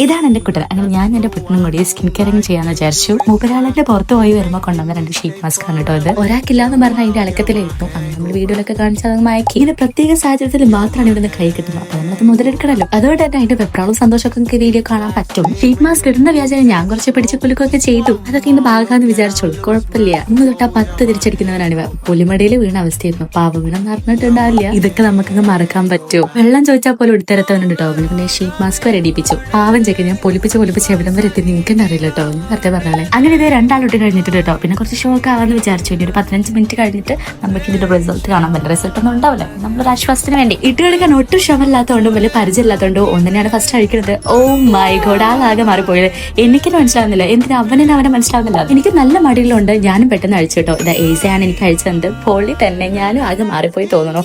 ഇതാണ് എന്റെ കുട്ടൻ. അങ്ങനെ ഞാൻ എന്റെ കുട്ടനും കൂടി സ്കിൻ കെയറിങ് ചെയ്യാന്ന് വിചാരിച്ചു. മൂപ്പരാളിന്റെ പുറത്ത് പോയി വരുമ്പോൾ കൊണ്ടുവന്ന 2 ഷീറ്റ് മാസ്ക് ആണ് കേട്ടോ. ഇത് ഒരാൾക്കില്ലാന്ന് പറഞ്ഞാൽ അതിന്റെ അലക്കത്തിലായിരുന്നു. അങ്ങനെ നമ്മൾ വീഡിയോയിലൊക്കെ കാണിച്ചത് മയക്കി. ഇത് പ്രത്യേക സാഹചര്യത്തിൽ മാത്രമാണ് ഇവിടുന്ന് കൈ കിട്ടുന്നത്. അപ്പൊ നമ്മളത് മുതലെടുക്കണല്ലോ. അതുകൊണ്ട് തന്നെ അതിന്റെ വെപ്രാളും സന്തോഷമൊക്കെ നമുക്ക് വീഡിയോ കാണാൻ പറ്റും. ഷീറ്റ് മാസ്ക് ഇടുന്ന വ്യാജം ഞാൻ കുറച്ച് പിടിച്ച് കുലുക്കൊക്കെ ചെയ്തു. അതൊക്കെ ഇതിന്റെ ഭാഗമാണെന്ന് വിചാരിച്ചോളൂ, കുഴപ്പമില്ല. 1 തൊട്ടാ 10 തിരിച്ചടിക്കുന്നവനാണ് ഇവ. പുലിമടയിൽ വീണ അവസ്ഥയായിരുന്നു. പാവവീണം നടന്നിട്ടുണ്ടാവില്ല. ഇതൊക്കെ നമുക്കങ്ങ് മറക്കാൻ പറ്റുമോ? വെള്ളം ചോദിച്ചാൽ പോലും എടുത്തരത്തവനുണ്ട് കേട്ടോ. പിന്നെ ഷീറ്റ് മാസ്ക് വരെ അടിപ്പിച്ചു. പാവം ചെക്ക് ഞാൻ പൊലിപ്പിച്ച് എവിടം വരെ എത്തി നിങ്ങൾക്ക് അറിയില്ല കേട്ടോ. നേരത്തെ പറഞ്ഞാലേ അങ്ങനെ ഇത് 2 ആളിട്ട് കഴിഞ്ഞിട്ട് കേട്ടോ. പിന്നെ കുറച്ച് ഷോക്ക് ആവാന്ന് വിചാരിച്ചു. ഇനി ഒരു 15 മിനിറ്റ് കഴിഞ്ഞിട്ട് നമുക്ക് ഇതിന്റെ റിസൾട്ട് കാണാൻ പറ്റും. റിസൾട്ട് ഒന്നും ഉണ്ടാവില്ല. നമ്മളൊരു ആശ്വാസത്തിന് വേണ്ടി ഇട്ടുകെടുക്കാൻ ഒട്ടും ക്ഷമല്ലാത്തതുകൊണ്ടും വലിയ പരിചയമില്ലാത്തതുകൊണ്ടും ഒന്നിനെയാണ് ഫസ്റ്റ് അഴിക്കുന്നത്. ഓ മൈ ഗോഡ്, ആകെ മാറിപ്പോയത്. എനിക്ക് മനസ്സിലാവുന്നില്ല എന്തിനാ അവനെ മനസ്സിലാവുന്നില്ല. എനിക്ക് നല്ല മടിയിലുണ്ട്. ഞാനും പെട്ടെന്ന് അഴിച്ചു കേട്ടോ. ഇത് ഏസയാണ് എനിക്ക് അഴിച്ചത്. പൊളി തന്നെ. ഞാനും ആകെ മാറിപ്പോയി തോന്നുന്നു.